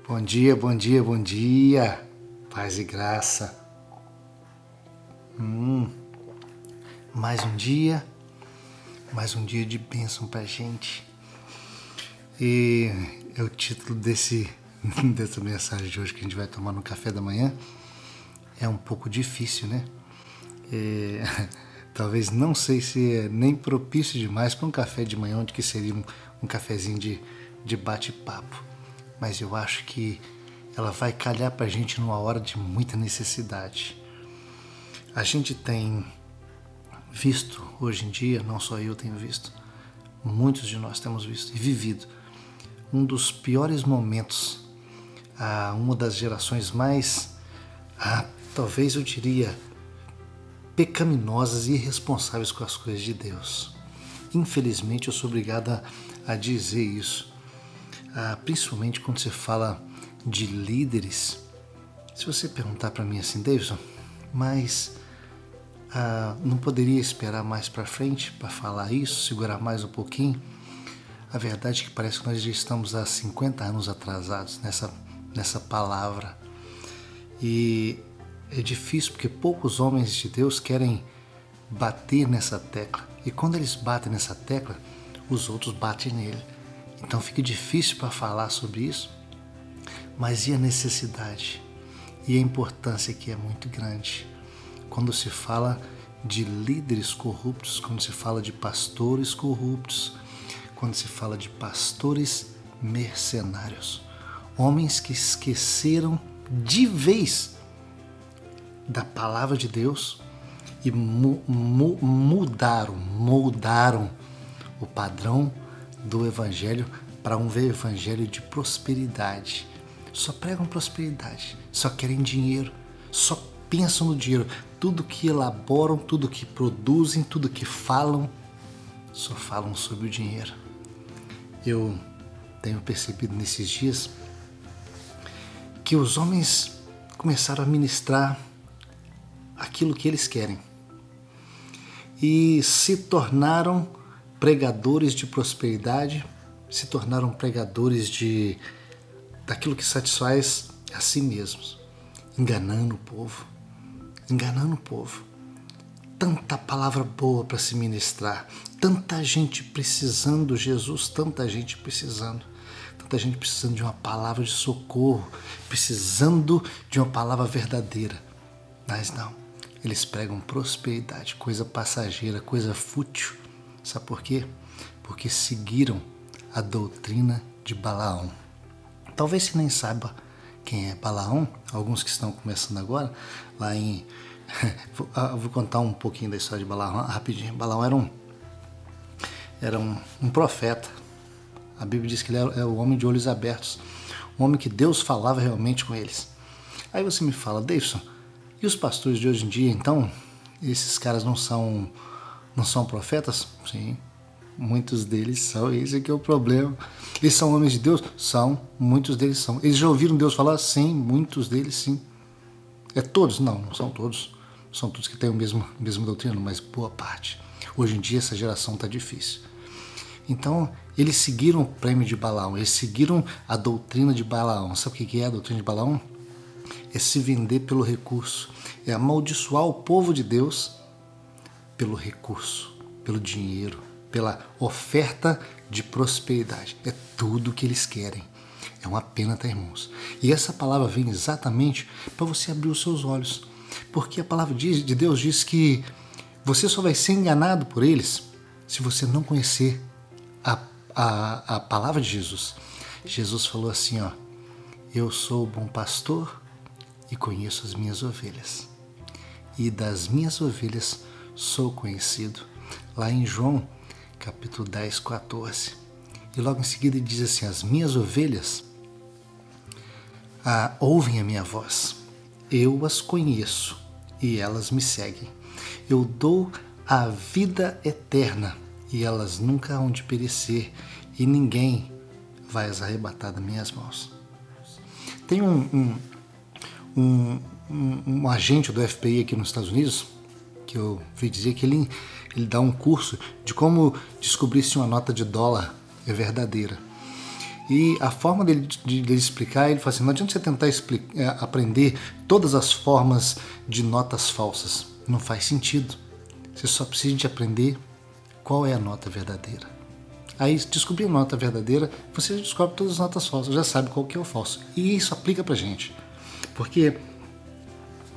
Bom dia, bom dia, bom dia. Paz e graça. Mais um dia de bênção pra gente. E é o título dessa mensagem de hoje que a gente vai tomar no café da manhã. É um pouco difícil, né? Talvez não sei se é nem propício demais para um café de manhã, onde que seria um cafezinho de bate-papo. Mas eu acho que ela vai calhar pra gente numa hora de muita necessidade. A gente tem visto hoje em dia, não só eu tenho visto, muitos de nós temos visto e vivido um dos piores momentos, uma das gerações mais, talvez eu diria, pecaminosas e irresponsáveis com as coisas de Deus. Infelizmente eu sou obrigada a dizer isso, principalmente quando se fala de líderes. Se você perguntar para mim assim, Davidson, mas não poderia esperar mais para frente para falar isso, segurar mais um pouquinho? A verdade é que parece que nós já estamos há 50 anos atrasados nessa palavra. E é difícil porque poucos homens de Deus querem bater nessa tecla. E quando eles batem nessa tecla, os outros batem nele. Então fica difícil para falar sobre isso. Mas e a necessidade? E a importância que é muito grande. Quando se fala de líderes corruptos, quando se fala de pastores corruptos, quando se fala de pastores mercenários. Homens que esqueceram de vez da palavra de Deus e moldaram o padrão do evangelho para um evangelho de prosperidade. Só pregam prosperidade, só querem dinheiro, só pensam no dinheiro. Tudo que elaboram, tudo que produzem, tudo que falam, só falam sobre o dinheiro. Eu tenho percebido nesses dias que os homens começaram a ministrar aquilo que eles querem e se tornaram pregadores de prosperidade, se tornaram pregadores daquilo que satisfaz a si mesmos, enganando o povo. Tanta palavra boa para se ministrar, tanta gente precisando de Jesus, tanta gente precisando de uma palavra de socorro, precisando de uma palavra verdadeira. Mas não, eles pregam prosperidade, coisa passageira, coisa fútil. Sabe por quê? Porque seguiram a doutrina de Balaão. Talvez você nem saiba quem é Balaão, alguns que estão começando agora, vou contar um pouquinho da história de Balaão rapidinho. Balaão era um profeta. A Bíblia diz que ele é o homem de olhos abertos, um homem que Deus falava realmente com eles. Aí você me fala, Davidson, e os pastores de hoje em dia, então, esses caras não são profetas? Sim, muitos deles são, esse aqui é o problema. Eles são homens de Deus? São, muitos deles são. Eles já ouviram Deus falar? Sim, muitos deles sim. É todos? Não são todos. São todos que têm a mesma doutrina, mas boa parte. Hoje em dia essa geração está difícil. Então, eles seguiram o prêmio de Balaão, eles seguiram a doutrina de Balaão. Sabe o que é a doutrina de Balaão? É se vender pelo recurso, é amaldiçoar o povo de Deus pelo recurso, pelo dinheiro, pela oferta de prosperidade. É tudo o que eles querem. É uma pena, tá, irmãos? E essa palavra vem exatamente para você abrir os seus olhos. Porque a palavra de Deus diz que você só vai ser enganado por eles se você não conhecer a palavra de Jesus. Jesus falou assim, eu sou o bom pastor e conheço as minhas ovelhas. E das minhas ovelhas sou conhecido. Lá em João, capítulo 10, 14. E logo em seguida ele diz assim, as minhas ovelhas ouvem a minha voz. Eu as conheço e elas me seguem. Eu dou a vida eterna e elas nunca hão de perecer e ninguém vai as arrebatar das minhas mãos. Tem um agente do FBI aqui nos Estados Unidos que eu vi dizer que ele dá um curso de como descobrir se uma nota de dólar é verdadeira. E a forma dele explicar, ele fala assim, não adianta você tentar aprender todas as formas de notas falsas. Não faz sentido. Você só precisa de aprender qual é a nota verdadeira. Aí, descobrir a nota verdadeira, você descobre todas as notas falsas, já sabe qual que é o falso. E isso aplica pra gente. Porque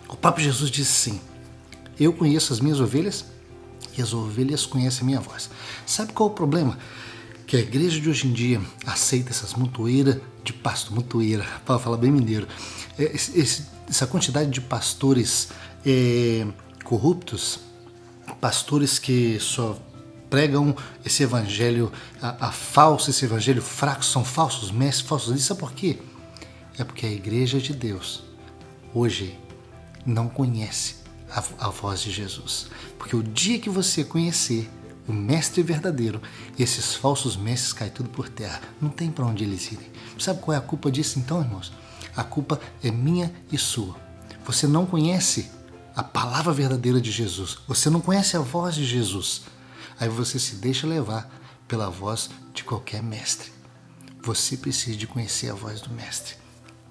o próprio Jesus disse assim, eu conheço as minhas ovelhas e as ovelhas conhecem a minha voz. Sabe qual é o problema? Que a igreja de hoje em dia aceita essas montoeiras de pastor, montoeira, para falar bem mineiro, essa quantidade de pastores corruptos, pastores que só pregam esse evangelho falso, esse evangelho fraco, são falsos mestres, falsos líderes. Sabe por quê? É porque a igreja de Deus hoje não conhece a voz de Jesus. Porque o dia que você conhecer o mestre verdadeiro, esses falsos mestres caem tudo por terra. Não tem para onde eles irem. Sabe qual é a culpa disso então, irmãos? A culpa é minha e sua. Você não conhece a palavra verdadeira de Jesus. Você não conhece a voz de Jesus. Aí você se deixa levar pela voz de qualquer mestre. Você precisa de conhecer a voz do mestre.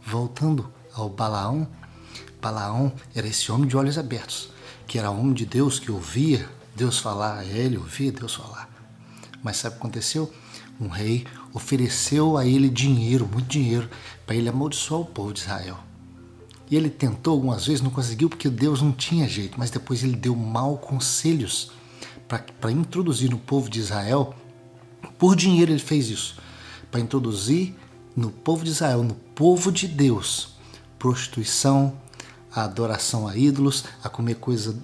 Voltando ao Balaão, Balaão era esse homem de olhos abertos, que era homem de Deus, que ouvia Deus falar, ele ouvia Deus falar. Mas sabe o que aconteceu? Um rei ofereceu a ele dinheiro, muito dinheiro, para ele amaldiçoar o povo de Israel. E ele tentou algumas vezes, não conseguiu, porque Deus não tinha jeito, mas depois ele deu maus conselhos para introduzir no povo de Israel. Por dinheiro ele fez isso, para introduzir no povo de Israel, no povo de Deus, prostituição, a adoração a ídolos, a comer coisas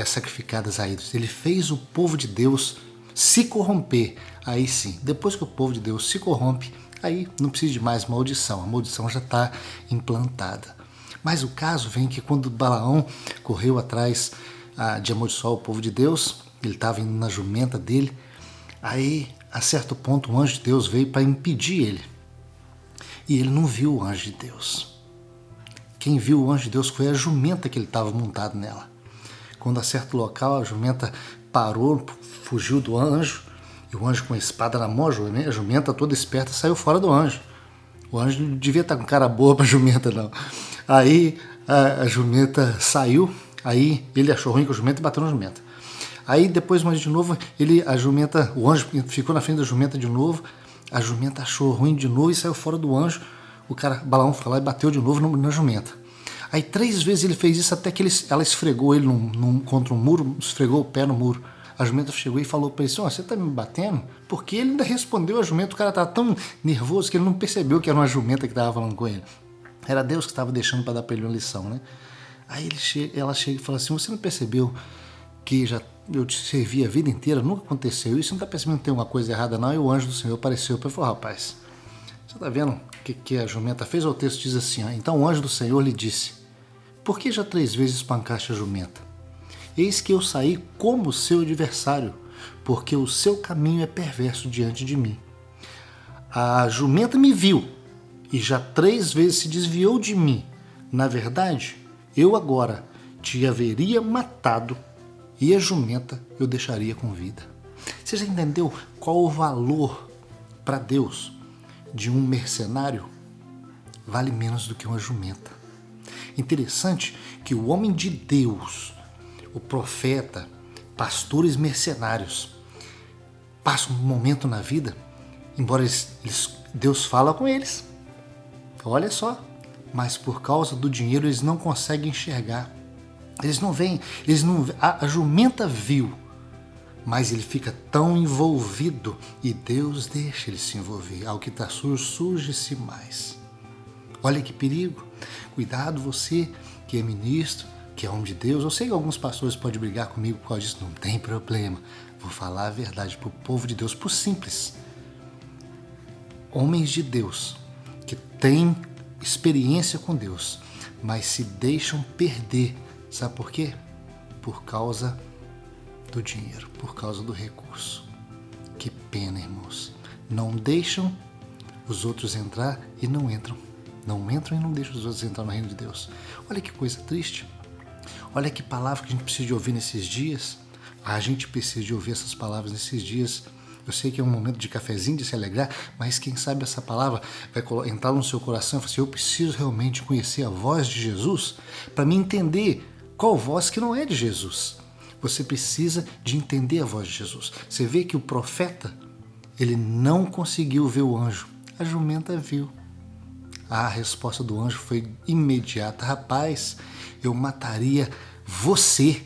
sacrificadas a ídolos. Ele fez o povo de Deus se corromper. Aí sim, depois que o povo de Deus se corrompe, aí não precisa de mais maldição. A maldição já está implantada. Mas o caso vem que quando Balaão correu atrás de amaldiçoar o povo de Deus, ele estava indo na jumenta dele, aí a certo ponto o anjo de Deus veio para impedir ele. E ele não viu o anjo de Deus. Quem viu o anjo de Deus foi a jumenta que ele estava montado nela. Quando a certo local a jumenta parou, fugiu do anjo, e o anjo com a espada na mão, a jumenta toda esperta saiu fora do anjo. O anjo não devia estar com cara boa para a jumenta, não. Aí a jumenta saiu, aí ele achou ruim com a jumenta e bateu na jumenta. Aí depois, mais de novo, o anjo ficou na frente da jumenta de novo, a jumenta achou ruim de novo e saiu fora do anjo. Balaão foi lá e bateu de novo na jumenta. Aí 3 vezes ele fez isso até que ela esfregou ele contra um muro, esfregou o pé no muro. A jumenta chegou e falou para ele, você tá me batendo? Porque ele ainda respondeu a jumenta, o cara estava tão nervoso que ele não percebeu que era uma jumenta que estava falando com ele. Era Deus que estava deixando para dar para ele uma lição, né? Aí ela chega e fala assim, você não percebeu que eu te servi a vida inteira, nunca aconteceu isso, não está percebendo que tem uma coisa errada não? E o anjo do Senhor apareceu para ele e falou, rapaz, você está vendo o que a jumenta fez? O texto diz assim, então o anjo do Senhor lhe disse, por que já 3 vezes espancaste a jumenta? Eis que eu saí como seu adversário, porque o seu caminho é perverso diante de mim. A jumenta me viu e já 3 vezes se desviou de mim. Na verdade, eu agora te haveria matado e a jumenta eu deixaria com vida. Você já entendeu qual o valor para Deus de um mercenário? Vale menos do que uma jumenta. Interessante que o homem de Deus, o profeta, pastores mercenários, passam um momento na vida, embora Deus fala com eles, olha só, mas por causa do dinheiro eles não conseguem enxergar. Eles não veem, a jumenta viu, mas ele fica tão envolvido e Deus deixa ele se envolver. Ao que está sujo, suje-se mais. Olha que perigo. Cuidado você que é ministro, que é homem de Deus. Eu sei que alguns pastores podem brigar comigo por causa disso, não tem problema. Vou falar a verdade para o povo de Deus, para os simples. Homens de Deus que têm experiência com Deus, mas se deixam perder. Sabe por quê? Por causa do dinheiro, por causa do recurso. Que pena, irmãos. Não deixam os outros entrar e não entram. Não entram e não deixam os outros entrar no reino de Deus. Olha que coisa triste. Olha que palavra que a gente precisa de ouvir nesses dias. A gente precisa de ouvir essas palavras nesses dias. Eu sei que é um momento de cafezinho, de se alegrar, mas quem sabe essa palavra vai entrar no seu coração e falar assim, eu preciso realmente conhecer a voz de Jesus para me entender qual voz que não é de Jesus. Você precisa de entender a voz de Jesus. Você vê que o profeta, ele não conseguiu ver o anjo. A jumenta viu. A resposta do anjo foi imediata. Rapaz, eu mataria você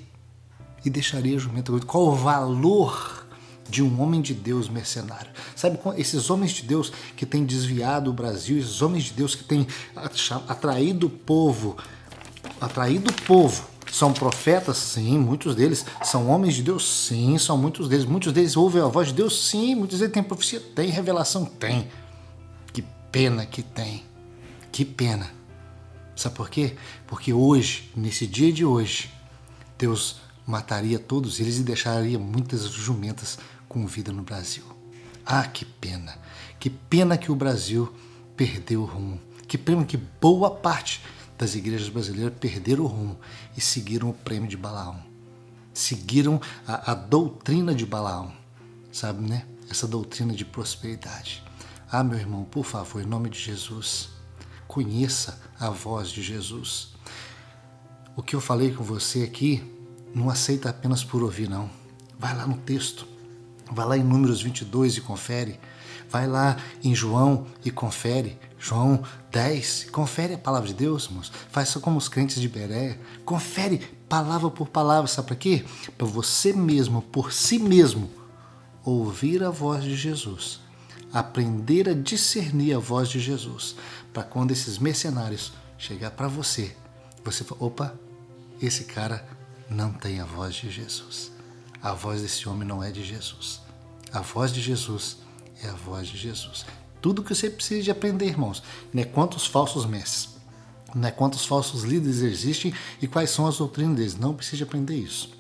e deixaria a jumenta. Qual o valor de um homem de Deus mercenário? Sabe, esses homens de Deus que têm desviado o Brasil, esses homens de Deus que têm atraído o povo, são profetas? Sim, muitos deles. São homens de Deus? Sim, são muitos deles. Muitos deles ouvem a voz de Deus? Sim, muitos deles têm profecia? Tem, revelação? Tem. Que pena que tem. Que pena. Sabe por quê? Porque hoje, nesse dia de hoje, Deus mataria todos eles e deixaria muitas jumentas com vida no Brasil. Ah, que pena. Que pena que o Brasil perdeu o rumo. Que pena que boa parte das igrejas brasileiras perderam o rumo e seguiram o prêmio de Balaão. Seguiram a doutrina de Balaão. Sabe, né? Essa doutrina de prosperidade. Ah, meu irmão, por favor, em nome de Jesus, conheça a voz de Jesus. O que eu falei com você aqui, não aceita apenas por ouvir, não. Vai lá no texto. Vai lá em Números 22 e confere. Vai lá em João e confere. João 10. Confere a palavra de Deus, irmãos. Faz como os crentes de Bereia. Confere palavra por palavra. Sabe para quê? Para você mesmo, por si mesmo, ouvir a voz de Jesus. Aprender a discernir a voz de Jesus. Para quando esses mercenários chegar para você, você fala, opa, esse cara não tem a voz de Jesus. A voz desse homem não é de Jesus. A voz de Jesus é a voz de Jesus. Tudo que você precisa de aprender, irmãos, não é quantos falsos mestres, não é quantos falsos líderes existem e quais são as doutrinas deles. Não precisa de aprender isso.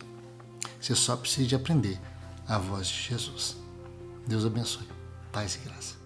Você só precisa de aprender a voz de Jesus. Deus abençoe. Paz e graça.